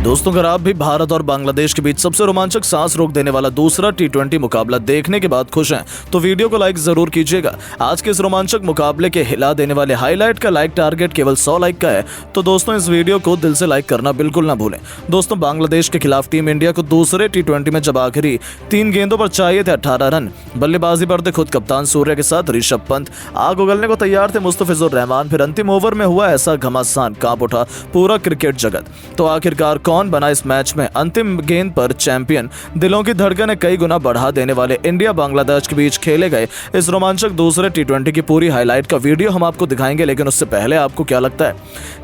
दोस्तों, अगर आप भी भारत और बांग्लादेश के बीच सबसे रोमांचक सांस रोक देने वाला दूसरा टी20 मुकाबला देखने के बाद खुश हैं तो वीडियो को लाइक जरूर कीजिएगा। आज के इस रोमांचक मुकाबले के हिला देने वाले हाईलाइट का लाइक टारगेट केवल 100 लाइक का है, तो दोस्तों इस वीडियो को दिल से लाइक करना बिल्कुल ना भूलें। दोस्तों, बांग्लादेश के खिलाफ टीम इंडिया को दूसरे टी20 में जब आखिरी 3 गेंदों पर चाहिए थे 18 रन, बल्लेबाजी पर थे खुद कप्तान सूर्या के साथ ऋषभ पंत, आग उगलने को तैयार थे मुस्तफिजुर रहमान, फिर अंतिम ओवर में हुआ ऐसा घमासान, कांप उठा पूरा क्रिकेट जगत। तो आखिरकार कौन बना इस मैच में अंतिम गेंद पर चैंपियन? दिलों की धड़कनें कई गुना बढ़ा देने वाले इंडिया बांग्लादेश के बीच खेले गए इस रोमांचक दूसरे टी20 की पूरी हाईलाइट का वीडियो हम आपको दिखाएंगे। लेकिन उससे पहले आपको क्या लगता है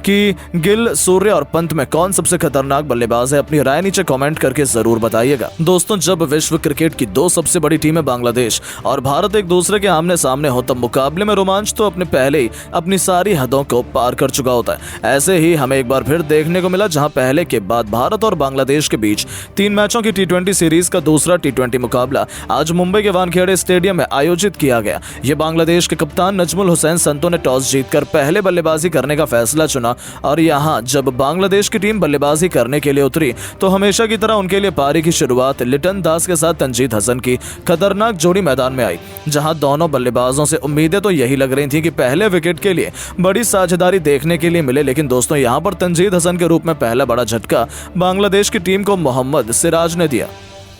कि गिल, सूर्य और पंत में कौन सबसे खतरनाक बल्लेबाज है? अपनी राय नीचे कमेंट करके जरूर बताइएगा। दोस्तों, जब विश्व क्रिकेट की 2 सबसे बड़ी टीमें बांग्लादेश और भारत एक दूसरे के आमने सामने हो, तब मुकाबले में रोमांच तो अपने पहले ही अपनी सारी हदों को पार कर चुका होता है। ऐसे ही हमें एक बार फिर देखने को मिला, जहां पहले के बाद भारत और बांग्लादेश के बीच 3 मैचों की टी20 सीरीज का दूसरा टी20 मुकाबला आज मुंबई के वानखेड़े स्टेडियम में आयोजित किया गया। ये बांग्लादेश के कप्तान नजमुल हुसैन संतो ने टॉस जीतकर पहले बल्लेबाजी करने का फैसला चुना और यहां जब बांग्लादेश की टीम बल्लेबाजी करने के लिए उतरी तो हमेशा की तरह उनके लिए पारी की शुरुआत लिटन दास के साथ तंजीद हसन की खतरनाक जोड़ी मैदान में आई, जहां दोनों बल्लेबाजों से उम्मीदें तो यही लग रही थी कि पहले विकेट के लिए बड़ी साझेदारी देखने के लिए मिले। लेकिन दोस्तों, यहां पर तंजीद हसन के रूप में पहला बड़ा झटका बांग्लादेश की टीम को मोहम्मद सिराज ने दिया,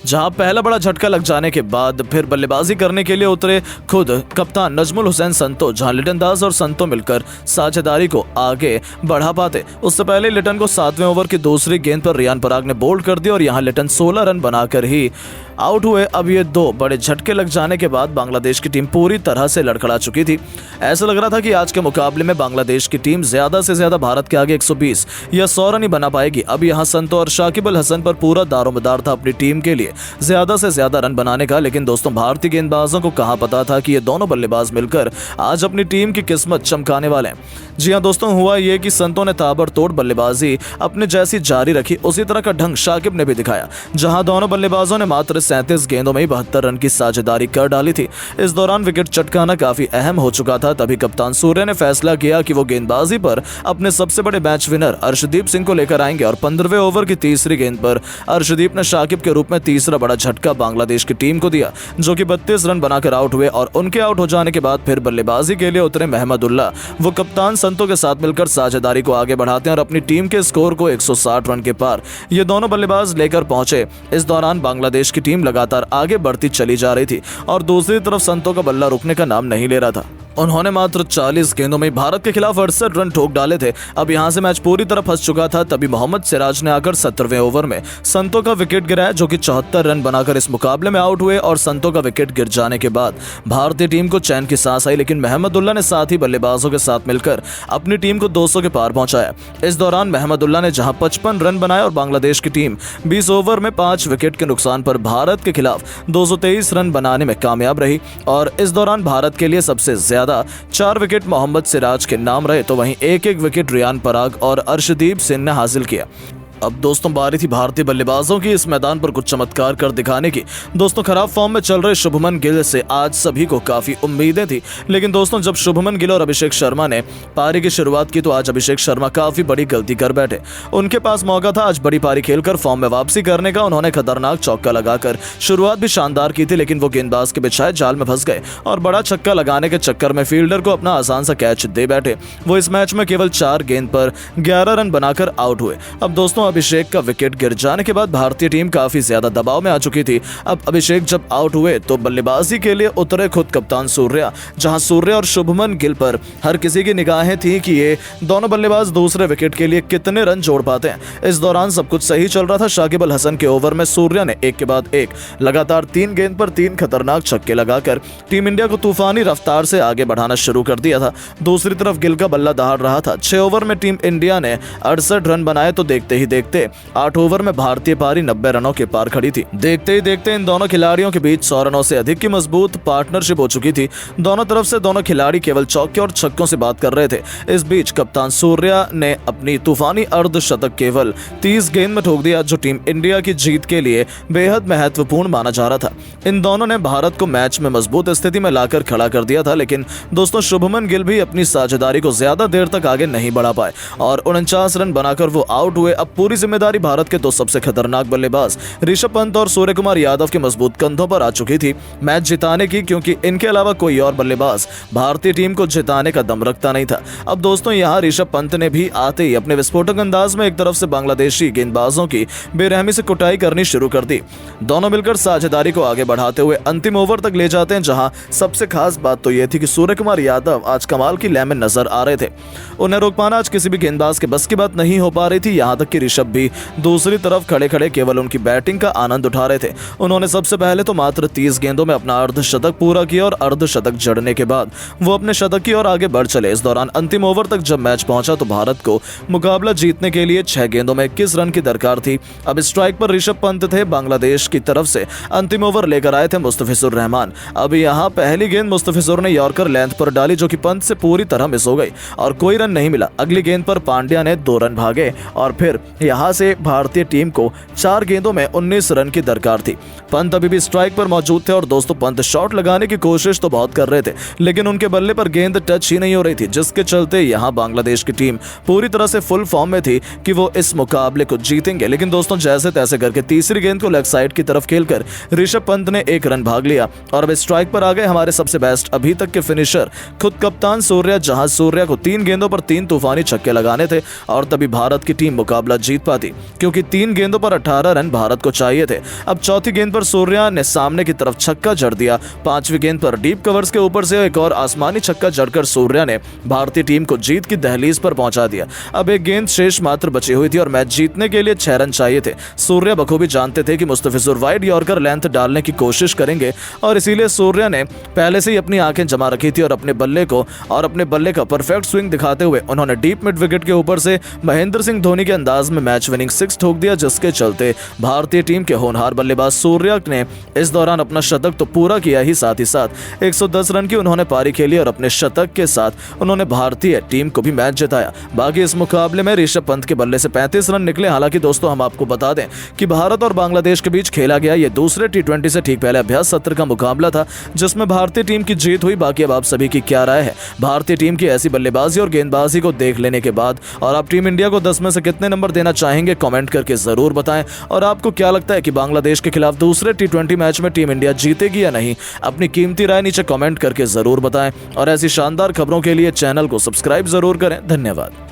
जहां पहला बड़ा झटका लग जाने के बाद फिर बल्लेबाजी करने के लिए उतरे खुद कप्तान नजमुल हुसैन संतो, जहां लिटन दास और संतो मिलकर साझेदारी को आगे बढ़ा पाते। उससे पहले लिटन को 7वें ओवर की दूसरी गेंद पर रियान पराग ने बोल्ड कर दिया और यहां लिटन 16 रन बनाकर ही आउट हुए। अब ये 2 बड़े झटके लग जाने के बाद बांग्लादेश की टीम पूरी तरह से लड़खड़ा चुकी थी। ऐसा लग रहा था कि आज के मुकाबले में बांग्लादेश की टीम ज्यादा से ज्यादा भारत के आगे 120 या 100 रन ही बना पाएगी। अब यहां संतो और शाकिब अल हसन पर पूरा दारोमदार था अपनी टीम के लिए ज्यादा से ज्यादा रन बनाने का। लेकिन दोस्तों, भारतीय गेंदबाजों को कहां पता था कि ये दोनों बल्लेबाज मिलकर आज अपनी टीम की किस्मत चमकाने वाले हैं। जी हां दोस्तों, हुआ ये कि संतो ने ताबड़तोड़ बल्लेबाजी अपने जैसी जारी रखी, उसी तरह का ढंग शाकिब ने भी दिखाया, जहां दोनों बल्लेबाजों ने मात्र 37 गेंदों में ही 72 रन की साझेदारी कर डाली थी। इस दौरान विकेट चटकाना काफी अहम हो चुका था। तभी कप्तान सूर्य ने फैसला किया कि वो गेंदबाजी पर अपने सबसे बड़े मैच विनर अर्शदीप सिंह को लेकर आएंगे और 15वें ओवर की तीसरी गेंद पर अर्शदीप ने शाकिब के रूप में तीसरा बड़ा झटका बांग्लादेश की टीम को दिया, जो कि 32 रन बनाकर आउट हुए। और उनके आउट हो जाने के बाद फिर बल्लेबाजी के लिए उतरे महमदुल्लाह, वो कप्तान संतो के साथ मिलकर साझेदारी को आगे बढ़ाते हैं और अपनी टीम के स्कोर को 160 रन के पार ये दोनों बल्लेबाज लेकर पहुंचे। इस दौरान बांग्लादेश की टीम लगातार आगे बढ़ती चली जा रही थी और दूसरी तरफ संतो का बल्ला रुकने का नाम नहीं ले रहा था। उन्होंने मात्र 40 गेंदों में भारत के खिलाफ 68 रन ठोक डाले थे। अब यहां से मैच पूरी तरह फंस चुका था। तभी मोहम्मद सिराज ने आकर 17वें ओवर में संतो का विकेट गिराया, जो कि 74 रन बनाकर इस मुकाबले में आउट हुए। और संतो का विकेट गिर जाने के बाद भारतीय टीम को चैन की सांस आई, लेकिन महमदुल्लाह ने साथ ही बल्लेबाजों के साथ मिलकर अपनी टीम को 200 के पार पहुंचाया। इस दौरान महमदुल्लाह ने जहां 55 रन बनाए और बांग्लादेश की टीम 20 ओवर में 5 विकेट के नुकसान पर भारत के खिलाफ 223 रन बनाने में कामयाब रही। और इस दौरान भारत के लिए सबसे ज्यादा 4 विकेट मोहम्मद सिराज के नाम रहे, तो वहीं 1-1 विकेट रियान पराग और अर्शदीप सिंह ने हासिल किया। अब दोस्तों, बारी थी भारतीय बल्लेबाजों की इस मैदान पर कुछ चमत्कार कर दिखाने की। दोस्तों, खराब फॉर्म में चल रहे शुभमन गिल से आज सभी को काफी उम्मीदें थी। लेकिन दोस्तों, जब शुभमन गिल और अभिषेक शर्मा ने पारी की शुरुआत की तो आज अभिषेक शर्मा काफी बड़ी गलती कर बैठे। उनके पास मौका था आज बड़ी पारी खेलकर फॉर्म में वापसी करने का। उन्होंने खतरनाक चौका लगाकर शुरुआत भी शानदार की थी, लेकिन वो गेंदबाज के बिछाए जाल में फंस गए और बड़ा छक्का लगाने के चक्कर में फील्डर को अपना आसान सा कैच दे बैठे। वो इस मैच में केवल 4 गेंद पर 11 रन बनाकर आउट हुए। अब दोस्तों, अभिषेक का विकेट गिर जाने के बाद भारतीय टीम काफी ज्यादा दबाव में आ चुकी थी। अब अभिषेक जब आउट हुए तो बल्लेबाजी के लिए उतरे खुद कप्तान सूर्या, जहां सूर्य और शुभमन गिल पर हर किसी की निगाहें थी कि ये दोनों बल्लेबाज दूसरे विकेट के लिए कितने रन जोड़ पाते हैं। इस दौरान सब कुछ सही चल रहा था। शाकिब अल हसन के ओवर में सूर्या ने एक के बाद एक लगातार 3 गेंद पर 3 खतरनाक छक्के लगाकर टीम इंडिया को तूफानी रफ्तार से आगे बढ़ाना शुरू कर दिया था। दूसरी तरफ गिल का बल्ला दहाड़ रहा था। 6 ओवर में टीम इंडिया ने 68 रन बनाए तो देखते ही देखते 8 ओवर में भारतीय पारी 90 रनों के पार खड़ी थी। देखते ही देखते इन दोनों खिलाड़ियों के बीच 100 रनों से अधिक की मजबूत पार्टनरशिप हो चुकी थी। दोनों तरफ से दोनों खिलाड़ी केवल चौके और छक्कों से बात कर रहे थे। इस बीच कप्तान सूर्या ने अपनी तूफानी अर्धशतक केवल 30 गेंद में ठोक दिया, जो टीम इंडिया की जीत के लिए बेहद महत्वपूर्ण माना जा रहा था। इन दोनों ने भारत को मैच में मजबूत स्थिति में लाकर खड़ा कर दिया था। लेकिन दोस्तों, शुभमन गिल भी अपनी साझेदारी को ज्यादा देर तक आगे नहीं बढ़ा पाए और 49 रन बनाकर वो आउट हुए। अब पूरी जिम्मेदारी भारत के दो सबसे खतरनाक बल्लेबाज ऋषभ पंत और सूर्य कुमार यादव के मजबूत कंधों पर आ चुकी थी मैच जिताने की, क्योंकि इनके अलावा कोई और बल्लेबाज भारतीय टीम को जिताने का दम रखता नहीं था। अब दोस्तों यहाँ ऋषभ पंत ने भी आते ही अपने विस्फोटक अंदाज में एक तरफ से बांग्लादेशी गेंदबाजों की बेरहमी से कुटाई करनी शुरू कर दी। दोनों मिलकर साझेदारी को आगे बढ़ाते हुए अंतिम ओवर तक ले जाते हैं, जहां सबसे खास बात तो यह थी कि सूर्य कुमार यादव आज कमाल की लय में नजर आ रहे थे। उन्हें रोक पाना आज किसी भी गेंदबाज के बस की बात नहीं हो पा रही थी। यहां तक कि ऋषभ भी दूसरी तरफ खड़े खड़े केवल उनकी बैटिंग का आनंद उठा रहे थे। उन्होंने सबसे पहले तो मात्र 30 गेंदों में अपना अर्धशतक पूरा किया और अर्धशतक जड़ने के बाद वो अपने शतक की ओर आगे बढ़ चले। इस दौरान अंतिम ओवर तक जब मैच पहुंचा तो भारत को मुकाबला जीतने के लिए 6 गेंदों में 21 रन की दरकार थी। अब स्ट्राइक पर ऋषभ पंत थे। बांग्लादेश की तरफ से अंतिम ओवर लेकर आए थे मुस्तफिजुर रहमान। अब यहाँ पहली गेंद मुस्तफिजुर ने यॉर्कर लेंथ पर डाली, जो कि पंत से पूरी तरह मिस हो गई और कोई रन नहीं मिला। अगली गेंद पर पांड्या ने 2 रन भागे और फिर यहां से भारतीय टीम को 4 गेंदों में 19 रन की दरकार थी। पंत अभी भी स्ट्राइक पर मौजूद थे और दोस्तों पंत शॉट लगाने की कोशिश तो बहुत कर रहे थे, लेकिन उनके बल्ले पर गेंद टच ही नहीं हो रही थी, जिसके चलते यहां बांग्लादेश की टीम पूरी तरह से फुल फॉर्म में थी कि वो इस मुकाबले को जीतेंगे। लेकिन दोस्तों जैसे तैसे करके तीसरी गेंद को लेग साइड की तरफ खेलकर ऋषभ पंत ने 1 रन भाग लिया और अब स्ट्राइक पर आ गए हमारे सबसे बेस्ट अभी तक के फिनिशर खुद कप्तान सूर्या। जहां सूर्या को 3 गेंदों पर 3 तूफानी छक्के लगाने थे और तभी भारत की टीम मुकाबला जीत पाती, क्योंकि 3 गेंदों पर 18 रन भारत को चाहिए थे। अब चौथी गेंद पर सूर्या ने सामने की तरफ छक्का जड़ दिया। 5वीं गेंद पर डीप कवर्स के ऊपर से एक और आसमानी छक्का जड़कर सूर्या ने भारतीय टीम को जीत की दहलीज पर पहुंचा दिया। अब एक गेंद शेष मात्र बची हुई थी और मैच जीतने के लिए 6 रन चाहिए थे। सूर्या बखूबी जानते थे कि मुस्तफिजुर वाइड यॉर्कर लेंथ डालने की कोशिश करेंगे और इसीलिए सूर्या ने पहले से ही अपनी आंखें जमा रखी थी और अपने बल्ले का परफेक्ट स्विंग दिखाते हुए उन्होंने डीप मिड विकेट के ऊपर से महेंद्र सिंह धोनी के अंदाज में मैच विनिंग 6 ठोक दिया, जिसके चलते भारतीय टीम के होनहार बल्लेबाज सूर्या ने इस दौरान अपना शतक तो पूरा किया ही साथ 110 रन की उन्होंने पारी खेली और अपने शतक के साथ उन्होंने भारतीय टीम को भी मैच जिताया। बाकी इस मुकाबले में ऋषभ पंत के बल्ले से 35 रन निकले। हालांकि दोस्तों हम आपको बता दें कि भारत और बांग्लादेश के बीच खेला गया ये दूसरे T20 से ठीक पहले अभ्यास सत्र का मुकाबला था, जिसमें भारतीय टीम की जीत हुई। बाकी अब आप सभी की क्या राय है भारतीय टीम की ऐसी बल्लेबाजी और गेंदबाजी को देख लेने के बाद, और आप टीम इंडिया को 10 में से कितने नंबर देना चाहेंगे कमेंट करके जरूर बताएं। और आपको क्या लगता है कि बांग्लादेश के खिलाफ दूसरे T20 मैच में टीम इंडिया जीतेगी या नहीं? अपनी कीमती राय नीचे कमेंट करके जरूर बताएं और ऐसी शानदार खबरों के लिए चैनल को सब्सक्राइब जरूर करें। धन्यवाद।